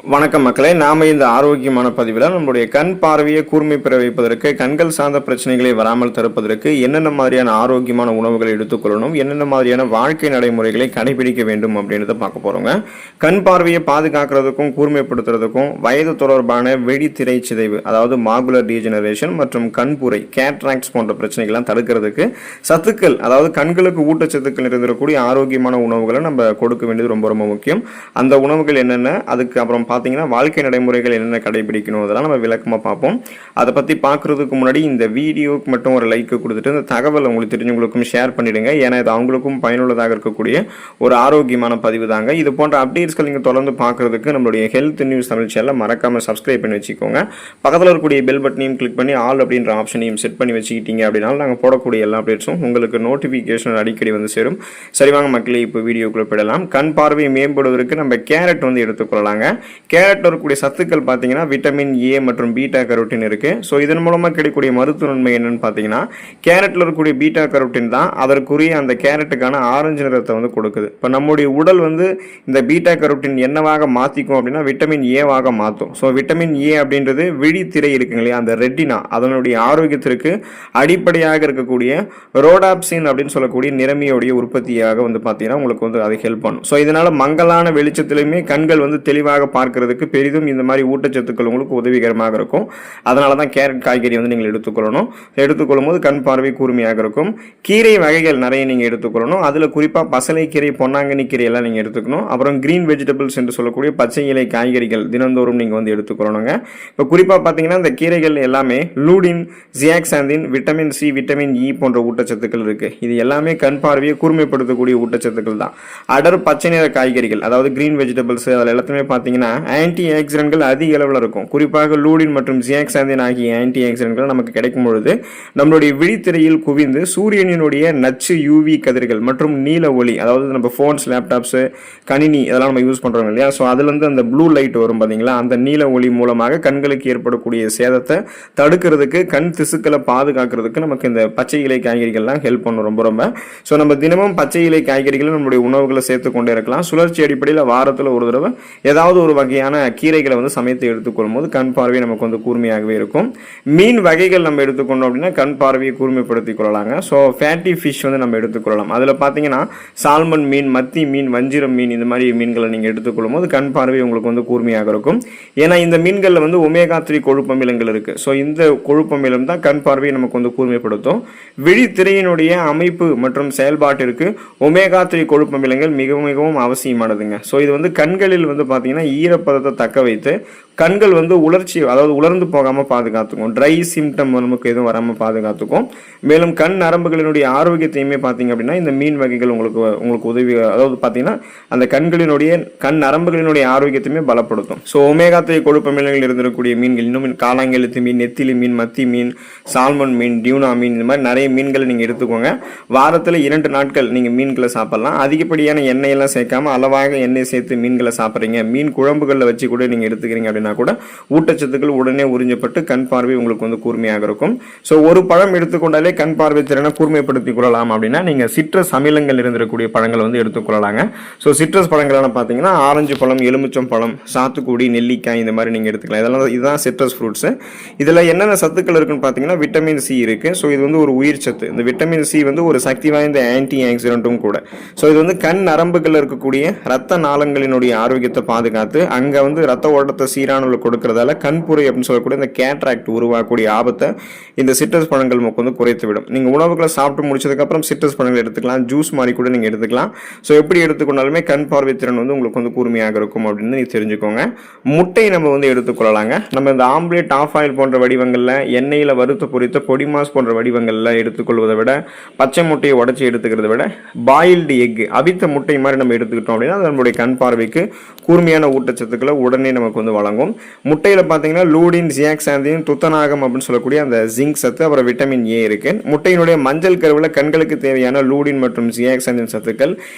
வணக்கம் மக்களே, நாம இந்த ஆரோக்கியமான பதிவில் நம்மளுடைய கண் பார்வையை கூர்மை பெற வைப்பதற்கு, கண்கள் சார்ந்த பிரச்சனைகளை வராமல் தடுப்பதற்கு என்னென்ன மாதிரியான ஆரோக்கியமான உணவுகளை எடுத்துக்கொள்ளணும், என்னென்ன மாதிரியான வாழ்க்கை நடைமுறைகளை கடைபிடிக்க வேண்டும் அப்படின்றத பார்க்க போறோங்க. கண் பார்வையை பாதுகாக்கிறதுக்கும் கூர்மைப்படுத்துறதுக்கும் வயது தொடர்பான வெடித்திரை சிதைவு, அதாவது மாகுலர் டீஜெனரேஷன் மற்றும் கண்புரை கேட்ராக்ட்ஸ் போன்ற பிரச்சனைகள்லாம் தடுக்கிறதுக்கு சத்துக்கள், அதாவது கண்களுக்கு ஊட்டச்சத்துக்கள் நிறைந்திருக்கக்கூடிய ஆரோக்கியமான உணவுகளை நம்ம கொடுக்க வேண்டியது ரொம்ப ரொம்ப முக்கியம். அந்த உணவுகள் என்னென்ன, அதுக்கு அப்புறம் பார்த்தீங்கன்னா வாழ்க்கை நடைமுறைகள் என்னென்ன கடைபிடிக்கணும் அதெல்லாம் நம்ம விளக்கமாக பார்ப்போம். அதை பற்றி பார்க்குறதுக்கு முன்னாடி இந்த வீடியோக்கு மட்டும் ஒரு லைக் கொடுத்துட்டு இந்த தகவல் உங்களுக்கு தெரிஞ்சவங்களுக்கும் ஷேர் பண்ணிடுங்க. ஏன்னா இது அவங்களுக்கும் பயனுள்ளதாக இருக்கக்கூடிய ஒரு ஆரோக்கியமான பதிவு தாங்க. இது போன்ற அப்டேட்ஸ்கள் நீங்கள் தொடர்ந்து பார்க்குறதுக்கு நம்மளுடைய ஹெல்த் நியூஸ் தமிழ் சேனலை மறக்காமல் சப்ஸ்கிரைப் பண்ணி வச்சுக்கோங்க. பக்கத்தில் இருக்கக்கூடிய பெல் பட்டனையும் கிளிக் பண்ணி ஆல் அப்படின்ற ஆப்ஷனையும் செட் பண்ணி வச்சுக்கிட்டீங்க அப்படின்னா நாங்கள் போடக்கூடிய எல்லா அப்டேட்ஸும் உங்களுக்கு நோட்டிஃபிகேஷன் அடிக்கடி வந்து சேரும். சரிவாங்க மக்களே, இப்போ வீடியோக்குள்ள போயிடலாம். கண் பார்வையை மேம்படுவதற்கு நம்ம கேரட் வந்து எடுத்துக்கொள்ளலாங்க. கேரட்ல இருக்கக்கூடிய சத்துக்கள் பார்த்தீங்கன்னா விட்டமின் ஏ மற்றும் பீட்டா கரோட்டின் இருக்கு. ஸோ இதன் மூலமாக கிடைக்கக்கூடிய மருத்துவ நன்மை என்னன்னு பார்த்தீங்கன்னா, கேரட்ல இருக்கக்கூடிய பீட்டா கரோட்டின் தான் அதற்குரிய அந்த கேரட்டுக்கான ஆரஞ்சு நிறத்தை வந்து கொடுக்குது. இப்போ நம்முடைய உடல் வந்து இந்த பீட்டா கரோட்டின் என்னவாக மாற்றிக்கும் அப்படின்னா விட்டமின் ஏவாக மாற்றும். ஸோ விட்டமின் ஏ அப்படின்றது விழித்திரை இருக்குங்க இல்லையா, அந்த ரெட்டினா, அதனுடைய ஆரோக்கியத்திற்கு அடிப்படையாக இருக்கக்கூடிய ரோடாப்சின் அப்படின்னு சொல்லக்கூடிய நிறமியோடைய உற்பத்தியாக வந்து பார்த்தீங்கன்னா உங்களுக்கு வந்து அதை ஹெல்ப் பண்ணும். ஸோ இதனால மங்கலான வெளிச்சத்திலுமே கண்கள் வந்து தெளிவாக பார்க்கிறதுக்கு பெரிதும் இந்த மாதிரி ஊட்டச்சத்துக்கள் உங்களுக்கு உதவிகரமாக இருக்கும். அதனால தான் கேரட் காய்கறி வந்து நீங்கள் எடுத்துக்கொள்ளணும். எடுத்துக்கொள்ளும் போது கண் பார்வை கூர்மையாக இருக்கும். கீரை வகைகள் நிறைய நீங்கள் எடுத்துக்கொள்ளணும். அதில் குறிப்பாக பசலை கீரை, பொன்னாங்கண்ணி கீரை எல்லாம் நீங்கள் எடுத்துக்கணும். அப்புறம் கிரீன் வெஜிடபிள்ஸ் என்று சொல்லக்கூடிய பச்சை இலை காய்கறிகள் தினந்தோறும் நீங்கள் வந்து எடுத்துக்கொள்ளணுங்க. இப்போ குறிப்பாக பார்த்தீங்கன்னா இந்த கீரைகள் எல்லாமே lutein, zeaxanthin, vitamin C, vitamin E போன்ற ஊட்டச்சத்துக்கள் இருக்கு. இது எல்லாமே கண் பார்வையை கூர்மைப்படுத்தக்கூடிய ஊட்டச்சத்துக்கள் தான். அடர் பச்சை நிற காய்கறிகள், அதாவது கிரீன் வெஜிடபிள்ஸ், அதில் எல்லாத்தையுமே பார்த்தீங்கன்னா ஆன்டி ஆக்சிடென்ட்கள் அதிக அளவில் இருக்கும். குறிப்பாக லூடின் மற்றும் ஜியாக்சாந்தின் ஆகிய ஆன்டி ஆக்சிடென்ட்கள் நமக்கு கிடைக்கும் பொழுது நம்மளுடைய விழித்திரையில் குவிந்து சூரியனினுடைய நச்சு யூவி கதிர்கள் மற்றும் நீல ஒளி, அதாவது நம்ம ஃபோன்ஸ், லேப்டாப்ஸ், கணினி இதெல்லாம் நம்ம யூஸ் பண்றோம் இல்லையா, ஸோ அதுலேருந்து அந்த ப்ளூ லைட் வரும் பார்த்தீங்களா, அந்த நீல ஒளி மூலமாக கண்களுக்கு ஏற்படக்கூடிய சேதத்தை தடுக்கிறதுக்கு, கண் திசுக்களை பாதுகாக்கிறதுக்கு நமக்கு இந்த பச்சை இலை காய்கறிகள்லாம் ஹெல்ப் பண்ணும் ரொம்ப ரொம்ப. ஸோ நம்ம தினமும் பச்சை இலை காய்கறிகளை நம்மளுடைய உணவுகளை சேர்த்து கொண்டே இருக்கலாம். சுழற்சி அடிப்படையில் வாரத்தில் ஒரு தடவை ஏதாவது ஒரு வகையான கீரைகளை வந்து சமைத்து எடுத்துக்கொள்ளும் போது கண் பார்வை நமக்கு வந்து கூர்மையாகவே இருக்கும். மீன் வகைகள் நம்ம எடுத்துக்கொண்டோம் அப்படின்னா கண் பார்வையை கூர்மைப்படுத்திக் கொள்ளலாங்க. ஸோ ஃபேட்டி ஃபிஷ் வந்து நம்ம எடுத்துக்கொள்ளலாம். அதில் பார்த்தீங்கன்னா சால்மன் மீன், மத்தி மீன், வஞ்சிரம் மீன், இந்த மாதிரி மீன்களை நீங்கள் எடுத்துக்கொள்ளும் போது கண் பார்வை உங்களுக்கு வந்து கூர்மையாக இருக்கும். ஏன்னா இந்த மீன்களில் வந்து ஒமேகா 3 கொழுப்பமிலங்கள் இருக்கு. ஸோ இந்த கொழுப்பமிலம் தான் கண் பார்வையை நமக்கு வந்து கூர்மைப்படுத்தும். விழித்திரையினுடைய அமைப்பு மற்றும் செயல்பாட்டிற்கு ஒமேகா 3 கொழுப்பமிலங்கள் மிகவும் மிகவும் அவசியமானதுங்க. ஸோ இது வந்து கண்களில் வந்து பார்த்தீங்கன்னா ஈரப்பதத்தை தக்க வைத்து கண்கள் வந்து உலர்ச்சி, அதாவது உலர்ந்து போகாமல் பாதுகாத்துக்கும். ட்ரை சிம்டம் நமக்கு எதுவும் வராமல் பாதுகாத்துக்கும். மேலும் கண் நரம்புகளினுடைய ஆரோக்கியத்தையுமே பார்த்தீங்க அப்படின்னா இந்த மீன் வகைகள் உங்களுக்கு உதவி, அதாவது பார்த்தீங்கன்னா அந்த கண் நரம்புகளினுடைய ஆரோக்கியத்தையுமே பலப்படுத்தும். ஸோ ஒமேகா 3 கொழுப்பமிலங்கள் இருந்திருக்கக்கூடிய மீன்கள், இன்னும் காளாங்கெழுத்து மீன், நெத்திலி மீன், மத்தி மீன், சால்மன் மீன், டியூனா மீன், இந்த மாதிரி நிறைய மீன்களை நீங்கள் எடுத்துக்கோங்க. வாரத்தில் 2 நாட்கள் நீங்கள் மீன்களை சாப்பிடலாம். அதிகப்படியான எண்ணெயெல்லாம் சேர்க்காம அளவாக எண்ணெய் சேர்த்து மீன்களை சாப்பிட்றீங்க, மீன் குழம்புகளில் வச்சு கூட நீங்கள் எடுத்துக்கிறீங்க அப்படின்னா கூட ஊட்டச்சத்துக்கள் உடனே உறிஞ்சப்பட்டு கண் பார்வை உங்களுக்கு வந்து கூர்மையாக இருக்கும். ஸோ ஒரு பழம் எடுத்துக்கொண்டாலே கண் பார்வை திறனை கூர்மைப்படுத்திக் கொள்ளலாம் அப்படின்னா நீங்க சிட்ரஸ் அமிலங்கள் இருந்திருக்கக்கூடிய பழங்களை வந்து எடுத்துக்கொள்ளலாங்க. ஸோ சிட்ரஸ் பழங்கள் பார்த்தீங்கன்னா ஆரஞ்சு பழம், எலுமிச்சம் பழம், சாத்துக்குடி, நெல்லிக்காய், இந்த மாதிரி நீங்க எடுத்துக்கலாம். இதுதான் சிட்ரஸ் ஃப்ரூட்ஸ். இதுல என்னென்ன சத்துக்கள் இருக்குன்னு பார்த்தீங்கன்னா விட்டமின் சி இருக்கு. ஸோ இது வந்து ஒரு உயிர் சத்து. இந்த விட்டமின் சி வந்து ஒரு சக்தி வாய்ந்த ஆன்டி ஆக்சிடென்ட்டும் கூட. ஸோ இது வந்து கண் நரம்புகள் இருக்கக்கூடிய ரத்த நாளங்களினுடைய ஆரோக்கியத்தை பாதுகாத்து அங்க வந்து ரத்த ஓட்டத்தை சீரான கொடுக்கிறதால கண்புரை அப்படின்னு சொல்லக்கூடிய இந்த கேட்ராக்ட் உருவாக்கக்கூடிய ஆபத்தை இந்த சிட்ரஸ் பழங்கள் நமக்கு வந்து குறைத்து விடும். நீங்க உணவுகளை சாப்பிட்டு முடிச்சதுக்கு அப்புறம் சிட்ரஸ் பழங்கள் எடுத்துக்கலாம், ஜூஸ் மாதிரி கூட நீங்க எடுத்துக்கலாம். ஸோ எப்படி எடுத்துக்கொண்டாலுமே கண் பார்வை திறன் வந்து உங்களுக்கு வந்து கூர்மையாக இருக்கும் அப்படின்னு நீங்க தெரிஞ்சுக்கோங்க. முட்டை நம்ம வந்து எடுத்துக்கொள்ளலாங்க. நம்ம இந்த ஆம்லேட், ஆஃப் ஆயில் போன்ற வடிவங்கள்ல, எண்ணெயில வறுத்து பொரித்த பொடிமாஸ் போன்ற வடிவங்கள்ல எடுத்துக்கொள்வதை விட, பச்சை முட்டையை உடைச்சி எடுத்துக்கிறத விட பாயில்டு எக், அவித்த முட்டை மாதிரி நம்ம எடுத்துக்கிட்டோம் அப்படின்னா நம்மளுடைய கண் பார்வைக்கு கூர்மையான ஊட்டச்சத்துக்களை உடனே நமக்கு வந்து வழங்கும். அதிகமாகும். முட்டையில் பார்த்தீங்கன்னா லூடின், ஜியாக்சாந்தின், துத்தநாகம் அப்படின்னு சொல்லக்கூடிய அந்த ஜிங்க் சத்து, அப்புறம் விட்டமின் ஏ இருக்கு. முட்டையினுடைய மஞ்சள் கருவில் கண்களுக்கு தேவையான லூடின் மற்றும் ஜியாக்சாந்தின் சத்துக்கள்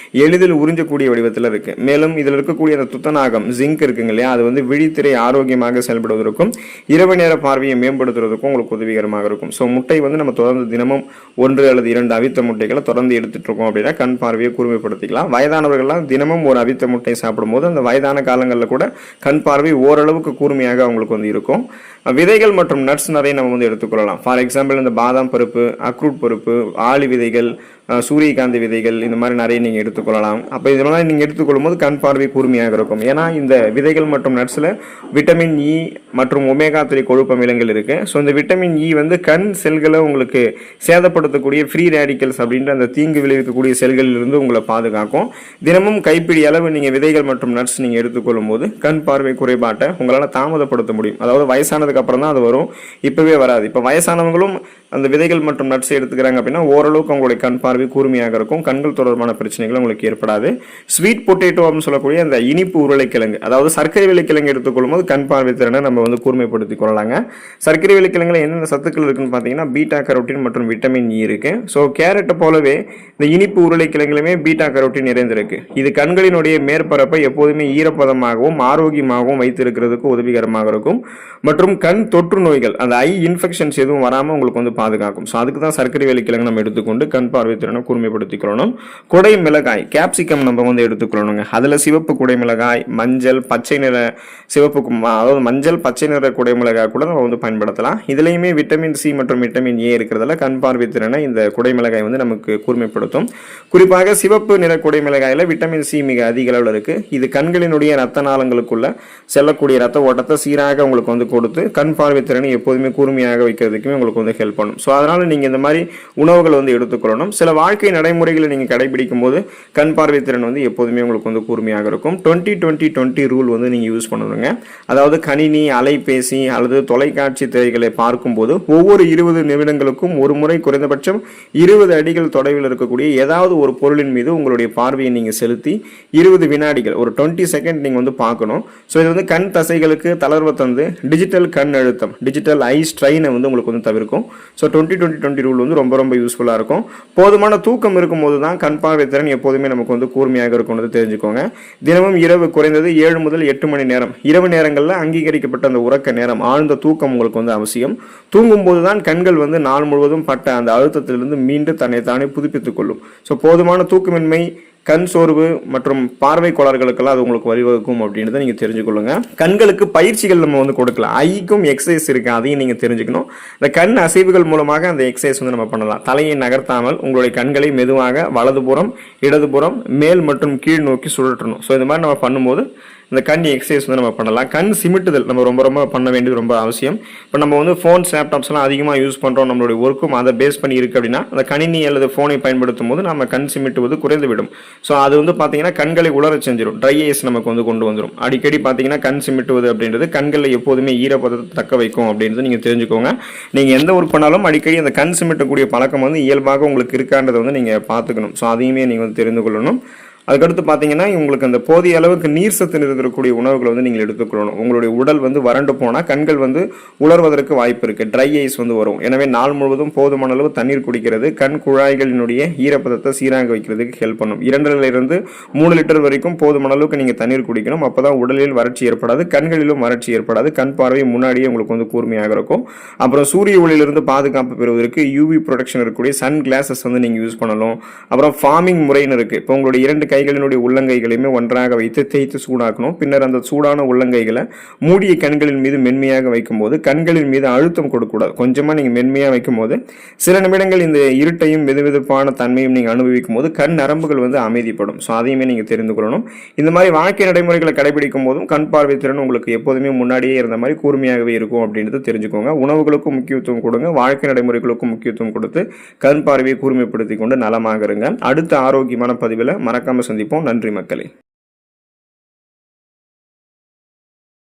எளிதில் உறிஞ்சக்கூடிய வடிவத்தில் இருக்கு. மேலும் இதில் இருக்கக்கூடிய அந்த துத்தநாகம், ஜிங்க் இருக்குங்க இல்லையா, அது வந்து விழித்திரை ஆரோக்கியமாக செயல்படுவதற்கும் இரவு நேர பார்வையை மேம்படுத்துவதற்கும் உங்களுக்கு உதவிகரமாக இருக்கும். ஸோ முட்டை வந்து நம்ம தொடர்ந்து தினமும் 1 அல்லது 2 அவித்த முட்டைகளை தொடர்ந்து எடுத்துட்டு இருக்கோம் அப்படின்னா கண் பார்வையை கூர்மைப்படுத்திக்கலாம். வயதானவர்கள்லாம் தினமும் ஒரு அவித்த முட்டை சாப்பிடும்போது அந்த வயதான காலங்களில் கூட கண் பார்வை ஓரளவுக்கு கூர்மையாக அவங்களுக்கு வந்து இருக்கும். விதைகள் மற்றும் நட்ஸ் நிறைய நம்ம வந்து எடுத்துக்கொள்ளலாம். ஃபார் எக்ஸாம்பிள் இந்த பாதாம் பருப்பு, அக்ரூட் பருப்பு, ஆளி விதைகள், சூரியகாந்தி விதைகள், இந்த மாதிரி நிறைய நீங்கள் எடுத்துக்கொள்ளலாம். அப்போ இதெல்லாம் நீங்கள் எடுத்துக்கொள்ளும் போது கண் பார்வை கூர்மையாக இருக்கும். ஏன்னா இந்த விதைகள் மற்றும் நட்ஸில் விட்டமின் இ மற்றும் ஒமேகா 3 கொழுப்பு அமிலங்கள் இருக்கு. ஸோ இந்த விட்டமின் இ வந்து கண் செல்களை உங்களுக்கு சேதப்படுத்தக்கூடிய ஃப்ரீ ரேடிக்கல்ஸ் அப்படின்ற அந்த தீங்கு விளைவிக்கக்கூடிய செல்களிலிருந்து உங்களை பாதுகாக்கும். தினமும் கைப்பிடி அளவு நீங்கள் விதைகள் மற்றும் நட்ஸ் நீங்கள் எடுத்துக்கொள்ளும் போது கண் பார்வை குறைபாட்டை உங்களால் தாமதப்படுத்த முடியும். அதாவது வயசானதுக்கு அப்புறம் தான் அது வரும், இப்பவே வராது. இப்போ வயசானவங்களும் அந்த விதைகள் மற்றும் நட்ஸ் எடுத்துக்கிறாங்க அப்படின்னா ஓரளவுக்கு உங்களுடைய கண் பார்வை கூர்மையாக இருக்கும். கண்கள் தொடர்பான பிரச்சனைகள் உங்களுக்கு ஏற்படாது. ஸ்வீட் பொட்டேட்டோ அப்படின்னு சொல்லக்கூடிய அந்த இனிப்பு உருளைக்கிழங்கு, அதாவது சர்க்கரை விளைக்கிழங்கு எடுத்துக்கொள்ளும் போது கண் பார்வை திறனை நம்ம வந்து கூர்மைப்படுத்திக் கொள்ளலாங்க. சர்க்கரை விளைக்கிழங்குல என்னென்ன சத்துக்கள் இருக்குன்னு பார்த்தீங்கன்னா பீட்டா கரோட்டின் மற்றும் விட்டமின் இ இருக்கு. ஸோ கேரட்டை போலவே இந்த இனிப்பு உருளைக்கிழங்குலையுமே பீட்டா கரோட்டின் நிறைந்திருக்கு. இது கண்களினுடைய மேற்பரப்பை எப்போதுமே ஈரப்பதமாகவும் ஆரோக்கியமாகவும் வைத்திருக்கிறதுக்கு உதவிகரமாக இருக்கும். மற்றும் கண் தொற்று நோய்கள், அந்த ஐ இன்ஃபெக்ஷன்ஸ் எதுவும் வராமல் உங்களுக்கு வந்து பாதுகாக்கும். ஸோ அதுக்கு தான் சர்க்கரை விளைக்கிழங்கு நம்ம எடுத்துக்கொண்டு கண் பார்வை திறனை கூர்மைப்படுத்திக்கொள்ளணும். குடை மிளகாய், கேப்சிகம் நம்ம வந்து எடுத்துக்கொள்ளணுங்க. அதில் சிவப்பு குடை மிளகாய், மஞ்சள், பச்சை நிற சிவப்பு, அதாவது மஞ்சள் பச்சை நிற குடை மிளகாய் கூட நம்ம வந்து பயன்படுத்தலாம். இதுலையுமே விட்டமின் சி மற்றும் விட்டமின் ஏ இருக்கிறதால கண் பார்வை திறனை இந்த குடை மிளகாய் வந்து நமக்கு கூர்மைப்படுத்தும். குறிப்பாக சிவப்பு நிற குடை மிளகாயில் விட்டமின் சி மிக அதிக அளவில் இருக்கு. இது கண்களினுடைய ரத்த நாளங்களுக்குள்ள செல்லக்கூடிய ரத்த ஓட்டத்தை சீராக உங்களுக்கு வந்து கொடுத்து கண் பார்வை திறனை எப்போதுமே கூர்மையாக வைக்கிறதுக்குமே உங்களுக்கு வந்து ஹெல்ப் பண்ணும். ஸோ அதனால நீங்க இந்த மாதிரி உணவுகள் வந்து எடுத்துக்கொள்ளணும். சில வாழ்க்கை நடைமுறைகளை நீங்க கடைபிடிக்கும் போது கண் பார்வை திறன் வந்து எப்போதுமே உங்களுக்கு வந்து கூர்மையாக இருக்கும். 20-20-20 ரூல் வந்து நீங்க யூஸ் பண்ணணுங்க. அதாவது கணினி, அலைபேசி அல்லது தொலைக்காட்சி திரைகளை பார்க்கும்போது ஒவ்வொரு 20 நிமிடங்களுக்கும் ஒரு முறை குறைந்தபட்சம் 20 அடிகள் தொலைவில் இருக்கக்கூடிய ஏதாவது ஒரு பொருளின் மீது உங்களுடைய பார்வையை நீங்க செலுத்தி 20 வினாடிகள், ஒரு 20 செகண்ட் நீங்க வந்து பார்க்கணும். ஸோ இது வந்து கண் தசைகளுக்கு தளர்வை தந்து டிஜிட்டல் கண் அழுத்தம், டிஜிட்டல் ஐ ஸ்ட்ரெயினை வந்து உங்களுக்கு வந்து தவிர்க்கும். ஸோ 20-20-20 ரூல் வந்து ரொம்ப ரொம்ப யூஸ்ஃபுல்லாக இருக்கும். போதுமான தூக்கம் இருக்கும்போது தான் கண் பார்வை திறன் எப்போதுமே நமக்கு வந்து கூர்மையாக இருக்கும்னு தெரிஞ்சுக்கோங்க. தினமும் இரவு குறைந்தது 7 முதல் 8 மணி நேரம், இரவு நேரங்களில் அங்கீகரிக்கப்பட்ட அந்த உறக்க நேரம், ஆழ்ந்த தூக்கம் உங்களுக்கு வந்து அவசியம். தூங்கும் போது தான் கண்கள் வந்து நாள் முழுவதும் பட்ட அந்த அழுத்தத்திலிருந்து மீண்டும் தன்னை தானே புதுப்பித்துக் கொள்ளும். ஸோ போதுமான தூக்கமின்மை, கண் சோர்வு மற்றும் பார்வை கோளாறுகளுக்கெல்லாம் அது உங்களுக்கு வழிவகுக்கும் அப்படின்றத நீங்க தெரிஞ்சுக்கொள்ளுங்க. கண்களுக்கு பயிற்சிகள் நம்ம வந்து கொடுக்கலாம். ஐக்கும் எக்ஸசைஸ் இருக்கு, அதையும் நீங்க தெரிஞ்சுக்கணும். இந்த கண் அசைவுகள் மூலமாக அந்த எக்ஸசைஸ் வந்து நம்ம பண்ணலாம். தலையை நகர்த்தாமல் உங்களுடைய கண்களை மெதுவாக வலதுபுறம், இடதுபுறம், மேல் மற்றும் கீழ் நோக்கி சுழற்றணும். ஸோ இந்த மாதிரி நம்ம பண்ணும்போது இந்த கண் எக்ஸசைஸ் வந்து நம்ம பண்ணலாம். கண் சிமிட்டுதல் நம்ம ரொம்ப ரொம்ப பண்ண வேண்டியது ரொம்ப அவசியம். இப்போ நம்ம வந்து ஃபோன்ஸ், லேப்டாப்ஸ்லாம் அதிகமாக யூஸ் பண்ணுறோம், நம்மளுடைய ஒர்க்கும் அதை பேஸ் பண்ணி இருக்குது அப்படின்னா அந்த கணினி அல்லது ஃபோனை பயன்படுத்தும் போது நம்ம கண் சிமிட்டுவது குறைந்து விடும். ஸோ அது வந்து பார்த்தீங்கன்னா கண்களை உலர செஞ்சிடும், ட்ரை ஐஸ் நமக்கு வந்து கொண்டு வந்துடும். அடிக்கடி பார்த்தீங்கன்னா கண் சிமிட்டுவது அப்படின்றது கண்களில் எப்போதுமே ஈரப்பதத்தை தக்க வைக்கும் அப்படின்றது நீங்கள் தெரிஞ்சுக்கோங்க. நீங்கள் எந்த ஒர்க் பண்ணாலும் அடிக்கடி அந்த கண் சிமிட்டக்கூடிய பழக்கம் வந்து இயல்பாக உங்களுக்கு இருக்கான்றதை வந்து நீங்கள் பார்த்துக்கணும். ஸோ அதையுமே நீங்கள் வந்து தெரிந்து கொள்ளணும். அதுக்கடுத்து பார்த்தீங்கன்னா உங்களுக்கு அந்த போதிய அளவுக்கு நீர் சத்து இருக்கக்கூடிய உணவுகளை வந்து நீங்கள் எடுத்துக்கொள்ளணும். உங்களுடைய உடல் வந்து வறண்டு போனால் கண்கள் வந்து உலர்வதற்கு வாய்ப்பு இருக்குது, ட்ரை ஐஸ் வந்து வரும். எனவே நாள் முழுவதும் போதுமான அளவு தண்ணீர் குடிக்கிறது கண் குழாய்களினுடைய ஈரப்பதத்தை சீராக வைக்கிறதுக்கு ஹெல்ப் பண்ணும். 2 to 3 லிட்டர் வரைக்கும் போதுமான அளவுக்கு நீங்கள் தண்ணீர் குடிக்கணும். அப்போ தான் உடலில் வறட்சி ஏற்படாது, கண்களிலும் வறட்சி ஏற்படாது, கண் பார்வை முன்னாடியே உங்களுக்கு வந்து கூர்மையாக இருக்கும். அப்புறம் சூரிய ஒளியிலிருந்து பாதுகாப்பு பெறுவதற்கு யூவி ப்ரொடெக்ஷன் இருக்கக்கூடிய சன் கிளாஸஸ் வந்து நீங்கள் யூஸ் பண்ணணும். அப்புறம் ஃபார்மிங் முறைன்னு இருக்குது. இப்போ உங்களுடைய 2 கைகளினுடைய உள்ளங்கைகளையுமே ஒன்றாக வைத்து தேய்த்து சூடாக்கணும். பின்னர் அந்த சூடான உள்ளங்கைகளை மூடிய கண்களின் மீது மென்மையாக வைக்கும் போது கண்களின் மீது அழுத்தம் கொடுக்கக்கூடாது. கொஞ்சமாக நீங்கள் மென்மையாக வைக்கும் போது சில நிமிடங்கள் இந்த இருட்டையும் வெதுவெதுப்பான தன்மையும் நீங்கள் அனுபவிக்கும் போது கண் நரம்புகள் வந்து அமைதிப்படும். ஸோ அதையுமே நீங்கள் தெரிந்து கொள்ளணும். இந்த மாதிரி வாழ்க்கை நடைமுறைகளை கடைபிடிக்கும் போதும் கண் பார்வை திறன் உங்களுக்கு எப்போதுமே முன்னாடியே இருந்த மாதிரி கூர்மையாகவே இருக்கும் அப்படின்றது தெரிஞ்சுக்கோங்க. உணவுகளுக்கும் முக்கியத்துவம் கொடுங்க, வாழ்க்கை நடைமுறைகளுக்கும் முக்கியத்துவம் கொடுத்து கண் பார்வையை கூர்மைப்படுத்தி கொண்டு நலமாக இருங்க. அடுத்த ஆரோக்கியமான பதிவில் மறக்காம சந்திப்போம். நன்றி மக்களே.